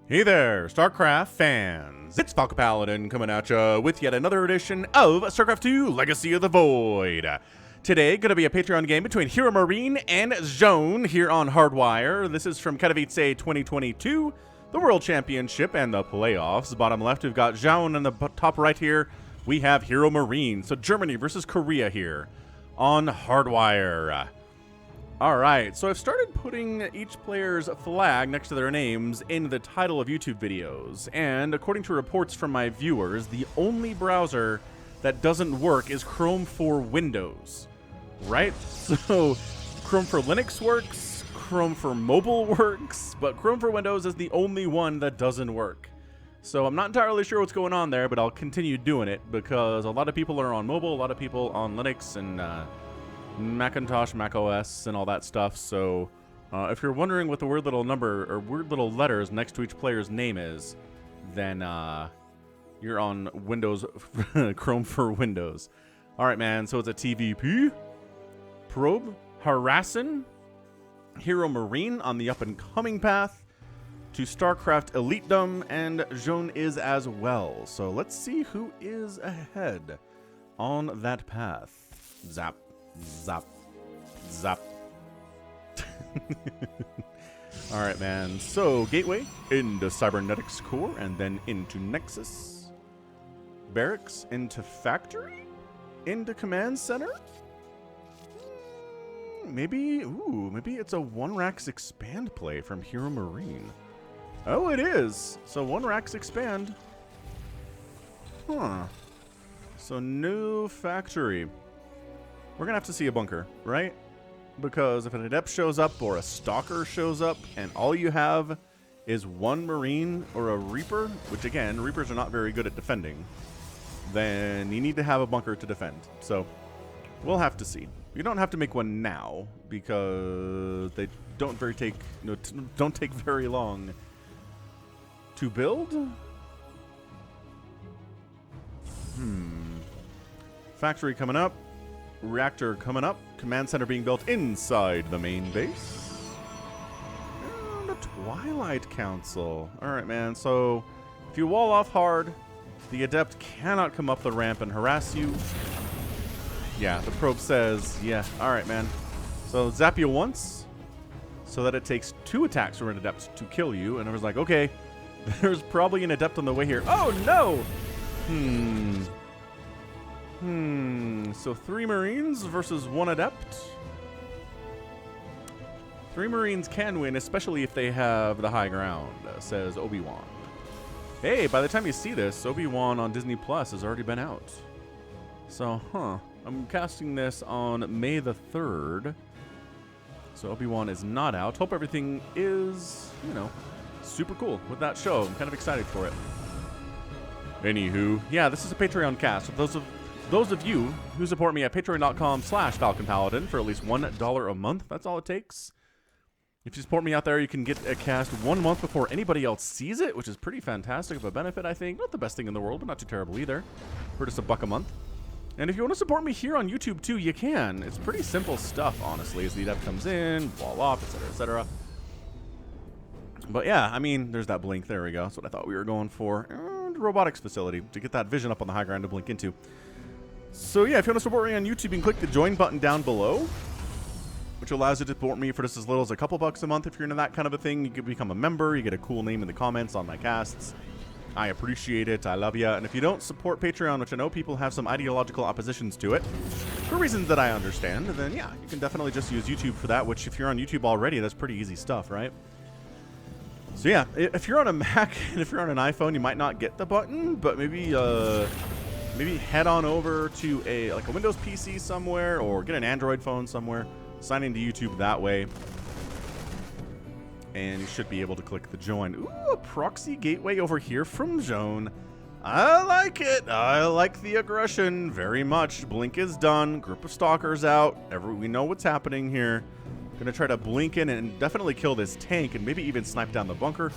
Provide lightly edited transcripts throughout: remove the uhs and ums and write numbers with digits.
Hey there, StarCraft fans! It's Falcon Paladin coming at ya with yet another edition of StarCraft 2 Legacy of the Void. Today, gonna be a Patreon game between HeRoMaRinE and Zoun here on Hardwire. This is from Katowice 2022, the World Championship and the playoffs. Bottom left, we've got Zoun, and the top right here, we have HeRoMaRinE. So Germany versus Korea here on Hardwire. Alright, so I've started putting each player's flag next to their names in the title of YouTube videos, and according to reports from my viewers, the only browser that doesn't work is Chrome for Windows, right? So Chrome for Linux works, Chrome for mobile works, but Chrome for Windows is the only one that doesn't work. So I'm not entirely sure what's going on there, but I'll continue doing it because a lot of people are on mobile, a lot of people on Linux and Macintosh, Mac OS, and all that stuff. So if you're wondering what the weird little number or weird little letters next to each player's name is, then you're on Windows, Chrome for Windows. All right, man. So it's a TVP, probe, harassing, HeRoMaRinE on the up-and-coming path to StarCraft Elitedom, and Zoun is as well. So let's see who is ahead on that path. Zap. Zap. Zap. Alright, man. So, Gateway into Cybernetics Core, and then into Nexus. Barracks into Factory? Into Command Center? Maybe it's a 1-Rax Expand play from HeRoMaRinE. Oh, it is! So, 1-Rax Expand. Huh. So, new Factory. We're going to have to see a bunker, right? Because if an Adept shows up or a Stalker shows up and all you have is one Marine or a Reaper, which again, Reapers are not very good at defending, then you need to have a bunker to defend. So we'll have to see. You don't have to make one now because they don't take very long to build. Factory coming up. Reactor coming up. Command center being built inside the main base. And a Twilight Council. Alright, man. So, if you wall off hard, the Adept cannot come up the ramp and harass you. Yeah, the probe says, yeah. Alright, man. So, zap you once, so that it takes 2 attacks from an Adept to kill you. And I was like, okay, there's probably an Adept on the way here. Oh, no! So 3 Marines versus 1 Adept. 3 Marines can win, especially if they have the high ground, says Obi-Wan. Hey, by the time you see this, Obi-Wan on Disney Plus has already been out. So, I'm casting this on May the 3rd. So Obi-Wan is not out. Hope everything is, super cool with that show. I'm kind of excited for it. Anywho, yeah, this is a Patreon cast. So those of you who support me at patreon.com/FalconPaladin for at least $1 a month, that's all it takes. If you support me out there, you can get a cast 1 month before anybody else sees it, which is pretty fantastic of a benefit, I think. Not the best thing in the world, but not too terrible either. For just $1 a month. And if you want to support me here on YouTube too, you can. It's pretty simple stuff, honestly, as the Adept comes in, wall off, etc., etc. But yeah, I mean, there's that blink. There we go. That's what I thought we were going for. And robotics facility to get that vision up on the high ground to blink into. So yeah, if you want to support me on YouTube, you can click the join button down below, which allows you to support me for just as little as a couple bucks a month. If you're into that kind of a thing, you can become a member. You get a cool name in the comments on my casts. I appreciate it. I love you. And if you don't support Patreon, which I know people have some ideological oppositions to it, for reasons that I understand, then yeah, you can definitely just use YouTube for that, which if you're on YouTube already, that's pretty easy stuff, right? So yeah, if you're on a Mac and if you're on an iPhone, you might not get the button, but maybe head on over to a Windows PC somewhere or get an Android phone somewhere, sign into YouTube that way, and you should be able to click the join. Ooh, a proxy gateway over here from Zoun. I like it. I like the aggression very much. Blink is done. Group of stalkers out. We know what's happening here. Gonna try to blink in and definitely kill this tank and maybe even snipe down the bunker.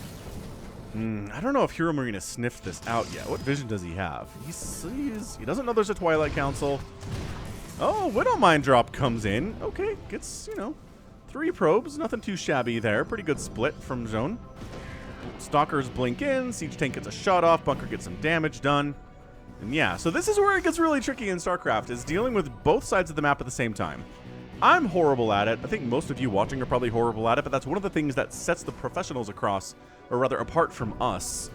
I don't know if HeRoMaRinE has sniffed this out yet. What vision does he have? He doesn't know there's a Twilight Council. Oh, Widowmine drop comes in. Okay, gets, 3 probes. Nothing too shabby there. Pretty good split from Zoun. Stalkers blink in, Siege Tank gets a shot off, Bunker gets some damage done. And yeah, so this is where it gets really tricky in StarCraft, is dealing with both sides of the map at the same time. I'm horrible at it. I think most of you watching are probably horrible at it, but that's one of the things that sets the professionals across, or rather apart from us,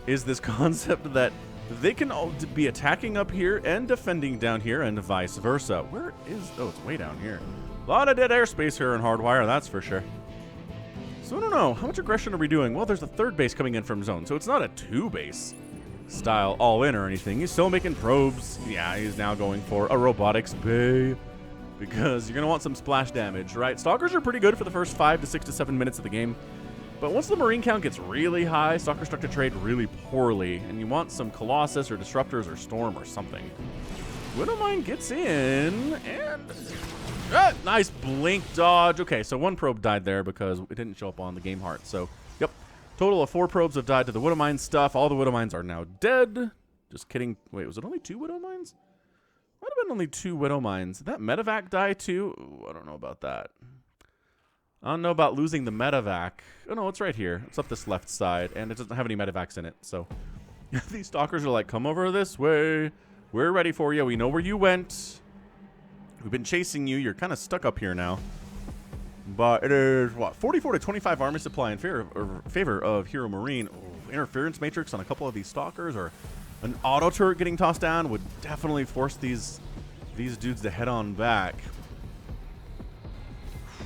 is this concept that they can all be attacking up here and defending down here and vice versa. Where is... oh, it's way down here. A lot of dead airspace here in Hardwire, that's for sure. So I don't know. How much aggression are we doing? Well, there's a third base coming in from Zoun, so it's not a two-base style all-in or anything. He's still making probes. Yeah, he's now going for a robotics bay because you're going to want some splash damage, right? Stalkers are pretty good for the first 5 to 6 to 7 minutes of the game, but once the Marine count gets really high, Stalkers start to trade really poorly, and you want some Colossus or Disruptors or Storm or something. Widowmine gets in, and... nice blink dodge. Okay, so one probe died there because it didn't show up on the game heart, so... yep. Total of 4 probes have died to the Widowmine stuff. All the Widowmines are now dead. Just kidding. Wait, was it only 2 Widowmines? Might have been only 2 Widowmines. Did that medevac die too? Ooh, I don't know about that. I don't know about losing the medevac. Oh no, it's right here. It's up this left side, and it doesn't have any medevacs in it. So these stalkers are like, come over this way. We're ready for you. We know where you went. We've been chasing you. You're kind of stuck up here now. But it is, what, 44 to 25 army supply in favor of HeRoMaRinE. Oh, interference matrix on a couple of these stalkers, or an auto turret getting tossed down would definitely force these dudes to head on back.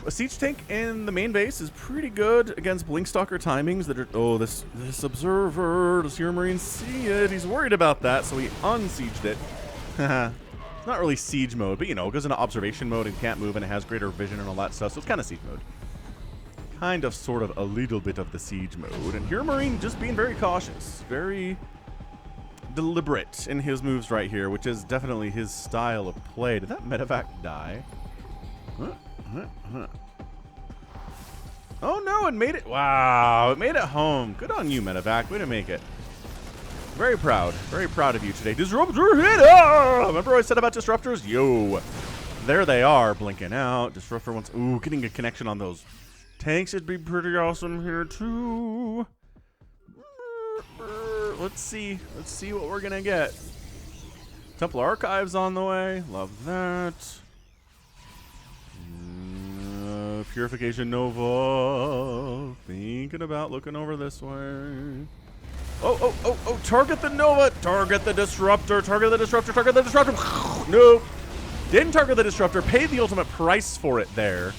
A siege tank in the main base is pretty good against blink stalker timings that are... oh, this observer, does HeRoMaRinE see it? He's worried about that, so he unsieged it. It's not really siege mode, but you know, it goes into observation mode and can't move, and it has greater vision and all that stuff, so it's kind of siege mode. Kind of, sort of, a little bit of the siege mode. And HeRoMaRinE just being very cautious, very deliberate in his moves right here, which is definitely his style of play. Did that medevac die? Oh no, it made it. Wow, it made it home. Good on you, medevac. Way to make it. Very proud of you today. Disruptor hit! Ah! Remember what I said about disruptors? Yo, there they are, blinking out. Disruptor wants... ooh, getting a connection on those tanks would be pretty awesome here too. Let's see what we're gonna get. Templar Archives on the way. Love that. Purification Nova. Thinking about looking over this way. Oh, target the Nova, target the Disruptor, target the Disruptor, target the Disruptor. Nope. Didn't target the Disruptor, paid the ultimate price for it there.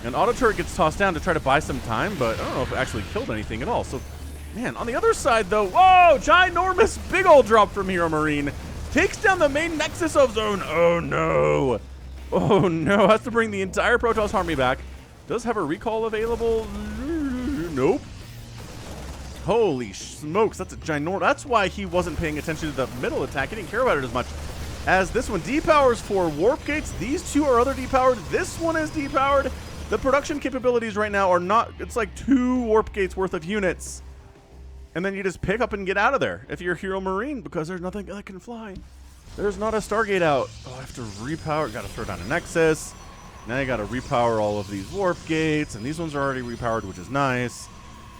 And auto turret gets tossed down to try to buy some time, but I don't know if it actually killed anything at all. So, man, on the other side though, whoa, ginormous big old drop from HeRoMaRinE. Takes down the main nexus of Zoun. Oh no. Oh no, has to bring the entire Protoss army back. Does have a recall available? Nope. Holy smokes, that's a ginormous. That's why he wasn't paying attention to the middle attack. He didn't care about it as much as this one. Depowers for warp gates. These two are other depowered. This one is depowered. The production capabilities right now are not, it's like 2 warp gates worth of units. And then you just pick up and get out of there if you're HeRoMaRinE, because there's nothing that can fly. There's not a Stargate out. Oh, I have to repower. Got to throw down a Nexus. Now you got to repower all of these warp gates, and these ones are already repowered, which is nice.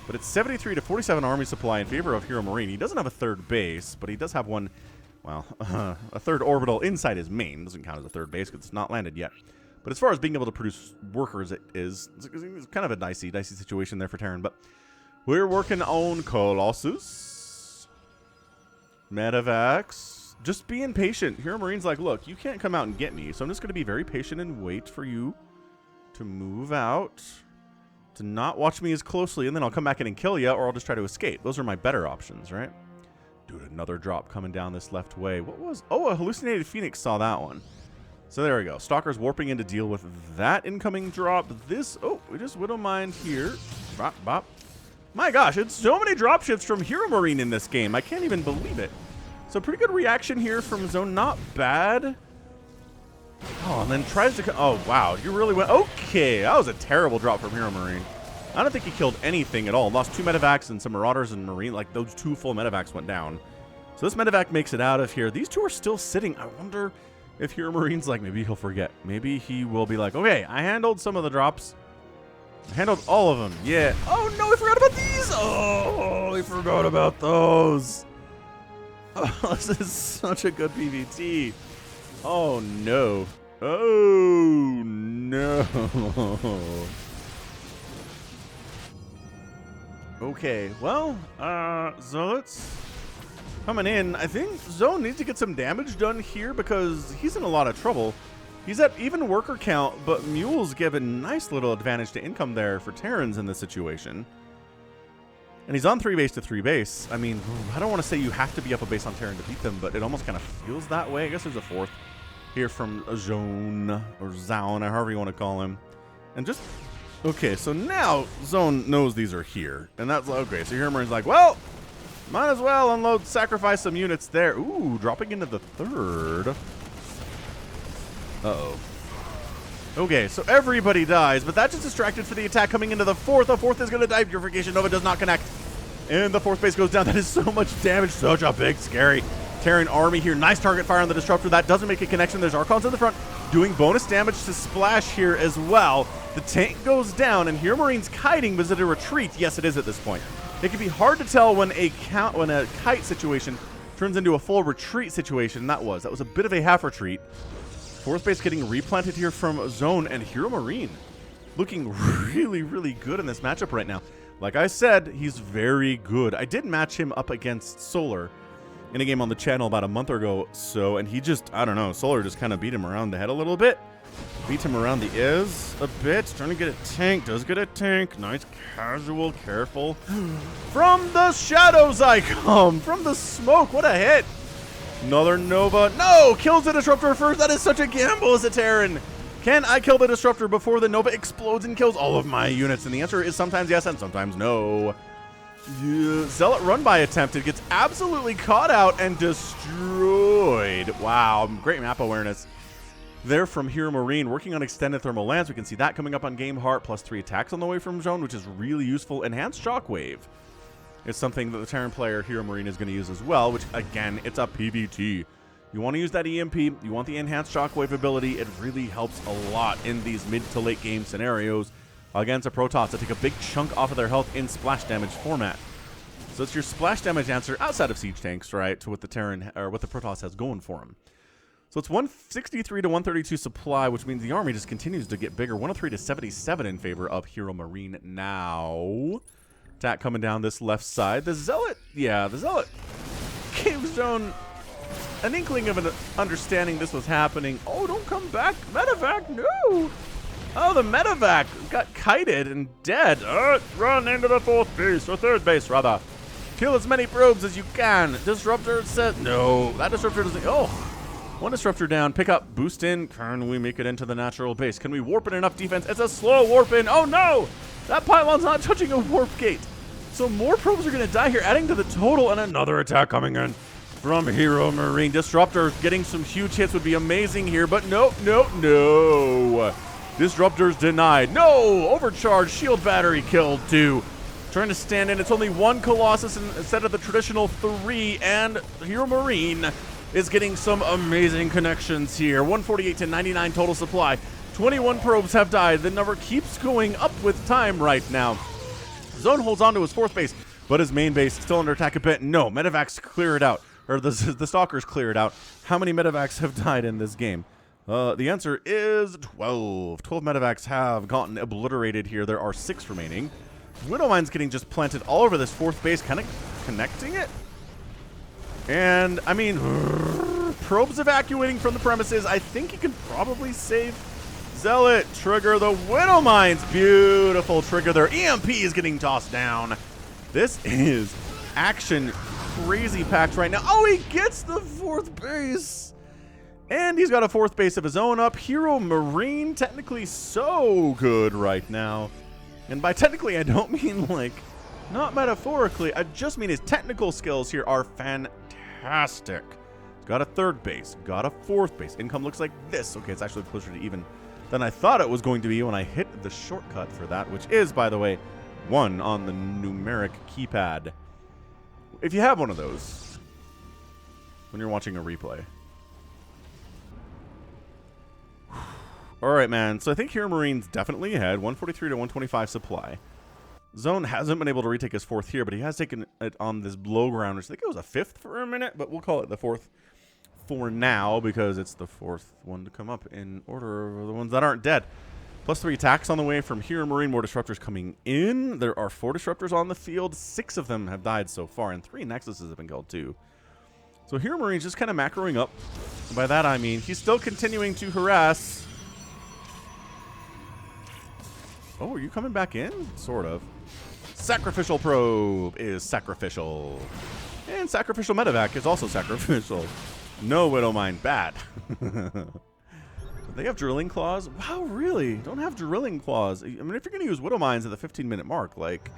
But it's 73 to 47 army supply in favor of HeRoMaRinE. He doesn't have a third base, but he does have one, well, a third orbital inside his main. Doesn't count as a third base because it's not landed yet. But as far as being able to produce workers, it's kind of a dicey situation there for Terran. But we're working on Colossus, Medevacs. Just being patient. HeRoMaRinE's like, look, you can't come out and get me, so I'm just going to be very patient and wait for you to move out, to not watch me as closely, and then I'll come back in and kill you, or I'll just try to escape. Those are my better options, right? Dude, another drop coming down this left way. What was... oh, a hallucinated Phoenix saw that one. So there we go. Stalker's warping in to deal with that incoming drop. This... oh, we just Widowmine here. Bop, bop. My gosh, it's so many drop shifts from HeRoMaRinE in this game. I can't even believe it. So pretty good reaction here from Zoun. Not bad. Oh, and then tries to... oh, wow. You really went... okay, that was a terrible drop from HeRoMaRinE. I don't think he killed anything at all. Lost 2 medevacs and some Marauders and Marine. Like, those 2 full medevacs went down. So this medevac makes it out of here. These 2 are still sitting. I wonder if HeRoMaRinE's like, maybe he'll forget. Maybe he will be like, okay, I handled some of the drops. Handled all of them. Yeah. Oh, no, we forgot about these. Oh, we forgot about those. Oh, this is such a good PvT. Oh, no. Oh, no. Okay, well, Zealots coming in. I think Zoun needs to get some damage done here because he's in a lot of trouble. He's at even worker count, but Mule's give a nice little advantage to income there for Terrans in this situation. And he's on 3 base to 3 base. I mean, I don't want to say you have to be up a base on Terran to beat them, but it almost kind of feels that way. I guess there's a 4th here from Zoun, or Zoun, or however you want to call him. And just, okay, so now Zoun knows these are here. And that's, okay, so HeRoMaRiNE's like, well, might as well unload, sacrifice some units there. Ooh, dropping into the 3rd. Uh-oh. Okay, so everybody dies, but that just distracted for the attack coming into the 4th. The 4th is going to die. Purification Nova does not connect. And the 4th base goes down. That is so much damage. Such a big, scary Terran army here. Nice target fire on the Disruptor. That doesn't make a connection. There's Archons in the front doing bonus damage to Splash here as well. The tank goes down, and HeRoMaRiNE's kiting. Was it a retreat? Yes, it is at this point. It can be hard to tell when a kite situation turns into a full retreat situation. That was a bit of a half retreat. 4th base getting replanted here from Zoun, and HeRoMaRiNE looking really, really good in this matchup right now. Like I said, he's very good. I did match him up against Solar in a game on the channel about a month ago, and he just, I don't know, Solar just kind of beat him around the head a little bit. Beat him around the ears a bit. Trying to get a tank. Does get a tank. Nice, casual, careful. From the shadows I come. From the smoke. What a hit. Another Nova. No! Kills the Disruptor first. That is such a gamble as a Terran. Can I kill the Disruptor before the Nova explodes and kills all of my units? And the answer is sometimes yes and sometimes no. Yeah. Zealot run-by attempted. Gets absolutely caught out and destroyed. Wow. Great map awareness there from HeRoMaRiNE. Working on extended thermal lance. We can see that coming up on Game Heart. +3 attacks on the way from Zoun, which is really useful. Enhanced Shockwave. It's something that the Terran player HeRoMaRiNE is going to use as well, which, again, it's a PvT. You want to use that EMP. You want the enhanced Shockwave ability. It really helps a lot in these mid to late game scenarios against a Protoss that take a big chunk off of their health in splash damage format. So it's your splash damage answer outside of siege tanks, right, to what the Terran or what the Protoss has going for him. So it's 163 to 132 supply, which means the army just continues to get bigger. 103 to 77 in favor of HeRoMaRiNE now. Attack coming down this left side. The Zealot, yeah, the Zealot gave Zoun an inkling of an understanding this was happening. Oh, don't come back. Medevac, no. Oh, the Medevac got kited and dead. Run into the 4th base, or 3rd base, rather. Kill as many probes as you can. Disruptor says, no, that Disruptor doesn't, oh. One Disruptor down, pick up, boost in. Can we make it into the natural base? Can we warp in enough defense? It's a slow warp in. Oh no! That pylon's not touching a warp gate. So more probes are going to die here, adding to the total, and another attack coming in from HeRoMaRiNE. Disruptor getting some huge hits would be amazing here, but no, no, no. Disruptor's denied. No! Overcharged shield battery killed too. Trying to stand in. It's only 1 Colossus instead of the traditional 3, and HeRoMaRiNE is getting some amazing connections here. 148 to 99 total supply. 21 probes have died. The number keeps going up with time right now. Zoun holds on to his 4th base, but his main base still under attack a bit. No, Medevacs clear it out. Or the Stalkers clear it out. How many Medevacs have died in this game? The answer is 12. 12 Medevacs have gotten obliterated here. There are 6 remaining. Widowmine's getting just planted all over this 4th base, kind of connecting it. And, I mean, probes evacuating from the premises. I think he can probably save Zealot. Trigger the Widowmines. Beautiful trigger there. EMP is getting tossed down. This is action crazy packed right now. Oh, he gets the 4th base. And he's got a 4th base of his own up. HeRoMaRiNE, technically so good right now. And by technically, I don't mean like, not metaphorically. I just mean his technical skills here are fantastic. Got a 3rd base, got a 4th base. Income looks like this. Okay, it's actually closer to even than I thought it was going to be when I hit the shortcut for that, which is, by the way, 1 on the numeric keypad. If you have one of those when you're watching a replay. All right, man. So I think HeRoMaRiNE's definitely ahead. 143 to 125 supply. Zoun hasn't been able to retake his fourth here, but he has taken it on this low ground, which I think it was a fifth for a minute, but we'll call it the fourth for now because it's the fourth one to come up in order of the ones that aren't dead. +3 attacks on the way from HeRoMaRiNE. More disruptors coming in. There are 4 disruptors on the field. 6 of them have died so far, and 3 nexuses have been killed too. So HeRoMaRiNE's just kind of macroing up. By that I mean he's still continuing to harass. Oh, are you coming back in? Sort of. Sacrificial probe is sacrificial. And sacrificial medevac is also sacrificial. No Widowmine, bad. They have drilling claws? Wow, really? Don't have drilling claws. I mean, if you're going to use Widowmines at the 15-minute mark, like,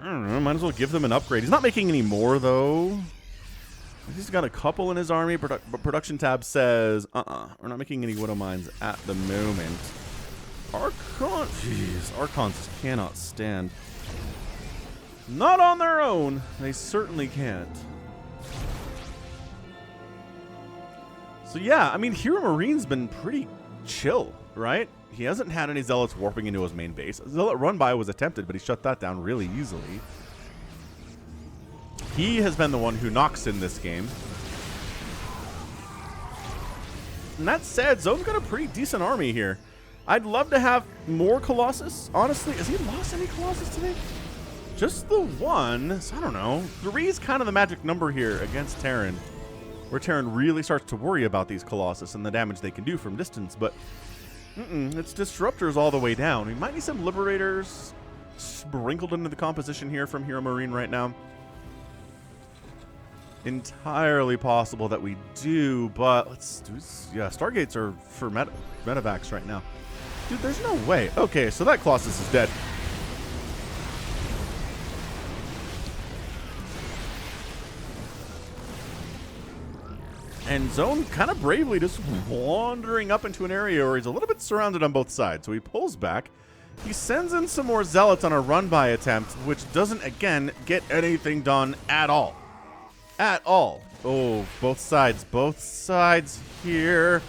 I don't know, might as well give them an upgrade. He's not making any more, though. He's got a couple in his army, but production tab says, we're not making any Widowmines at the moment. Archon, jeez, Archons just cannot stand. Not on their own. They certainly can't. So yeah, I mean, HeRoMaRiNE's been pretty chill, right? He hasn't had any Zealots warping into his main base. Zealot run-by was attempted, but he shut that down really easily. He has been the one who knocks in this game. And that said, Zoun's got a pretty decent army here. I'd love to have more Colossus, honestly. Has he lost any Colossus today? Just the one. So I don't know. 3 is kind of the magic number here against Terran, where Terran really starts to worry about these Colossus and the damage they can do from distance, but it's disruptors all the way down. We might need some Liberators sprinkled into the composition here from HeRoMaRiNE right now. Entirely possible that we do, but let's do, yeah, Stargates are for medevacs right now. Dude, there's no way. Okay, so that Colossus is dead. And Zoun kind of bravely just wandering up into an area where he's a little bit surrounded on both sides. So he pulls back. He sends in some more Zealots on a run-by attempt, which doesn't, again, get anything done at all. At all. Oh, both sides here.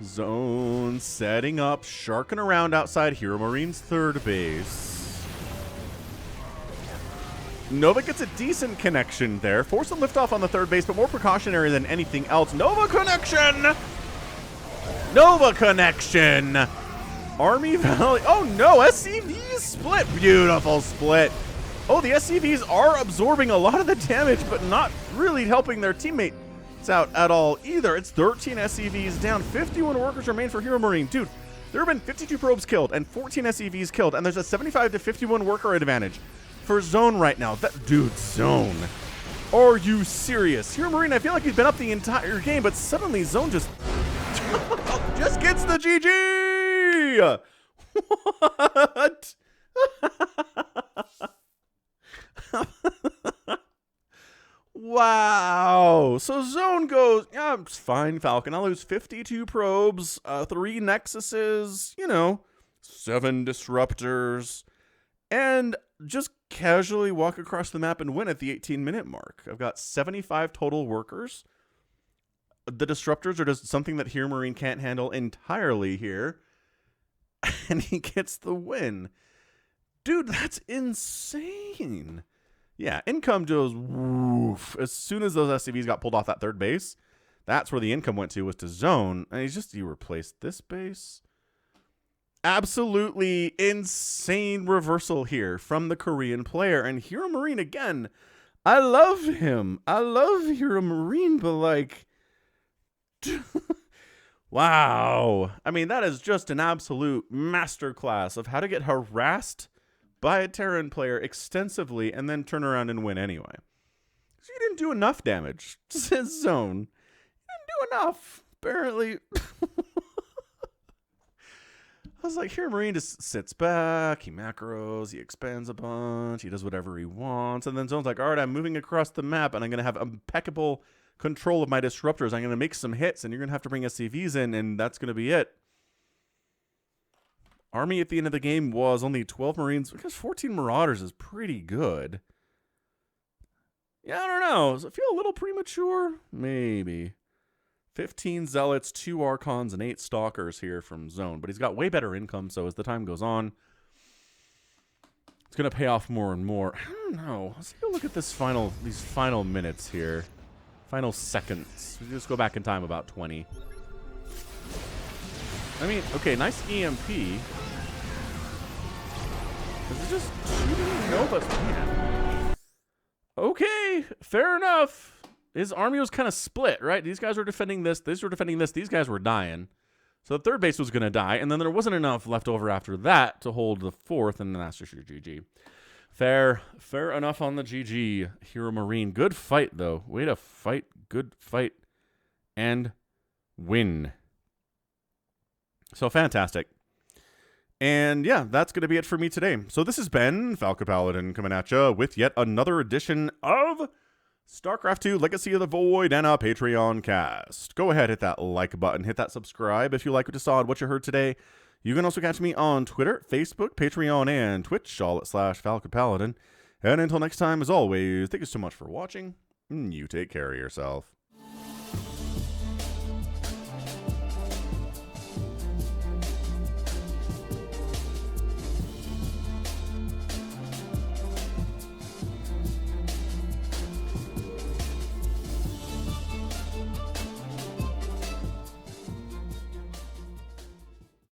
Zoun setting up, sharking around outside HeRoMaRiNE's third base. Nova gets a decent connection there. Force a liftoff on the third base, but more precautionary than anything else. Nova connection! Nova connection! Army Valley. Oh no, SCVs split. Beautiful split. Oh, the SCVs are absorbing a lot of the damage, but not really helping their teammate out at all either. It's 13 SCVs down. 51 workers remain for HeRoMaRiNE. Dude, there have been 52 probes killed and 14 SCVs killed, and there's a 75 to 51 worker advantage for Zoun right now. Dude, Zoun. Are you serious? HeRoMaRiNE, I feel like he's been up the entire game, but suddenly Zoun just gets the GG! What? Wow. So Zoun goes, yeah, it's fine, Falcon. I'll lose 52 probes, 3 nexuses, 7 disruptors, and just casually walk across the map and win at the 18-minute mark. I've got 75 total workers. The disruptors are just something that HeRoMaRiNE can't handle entirely here. And he gets the win. Dude, that's insane. Yeah, income goes woof. As soon as those SCVs got pulled off that third base, that's where the income went to, was to Zoun. And you replaced this base. Absolutely insane reversal here from the Korean player. And HeRoMaRiNE, again, I love him. I love HeRoMaRiNE, but like, wow. I mean, that is just an absolute masterclass of how to get harassed by a Terran player extensively and then turn around and win anyway. So you didn't do enough damage, says Zoun. You didn't do enough, apparently. I was like, HeRoMaRiNE just sits back, he macros, he expands a bunch, he does whatever he wants, and then Zoun's like, all right, I'm moving across the map, and I'm going to have impeccable control of my disruptors. I'm going to make some hits, and you're going to have to bring SCVs in, and that's going to be it. Army at the end of the game was only 12 Marines, because 14 Marauders is pretty good. Yeah, I don't know. Does it feel a little premature? Maybe. 15 Zealots, 2 Archons, and 8 Stalkers here from Zoun. But he's got way better income, so as the time goes on, it's going to pay off more and more. I don't know. Let's take a look at these final minutes here. Final seconds. We just go back in time about 20. I mean, okay, nice EMP. Is it just shooting Nova's man? Okay, fair enough. His army was kind of split, right? These guys were defending this. These were defending this. These guys were dying. So the third base was going to die, and then there wasn't enough left over after that to hold the fourth, and then that's just your GG. Fair enough on the GG. HeRoMaRinE. Good fight, though. Way to fight. Good fight. And win. So fantastic. And yeah, that's going to be it for me today. So this has been Falcon Paladin coming at you with yet another edition of StarCraft 2 Legacy of the Void and a Patreon cast. Go ahead, hit that like button, hit that subscribe if you like what you saw and what you heard today. You can also catch me on Twitter, Facebook, Patreon, and Twitch, all at /Falcon Paladin. And until next time, as always, thank you so much for watching, and you take care of yourself.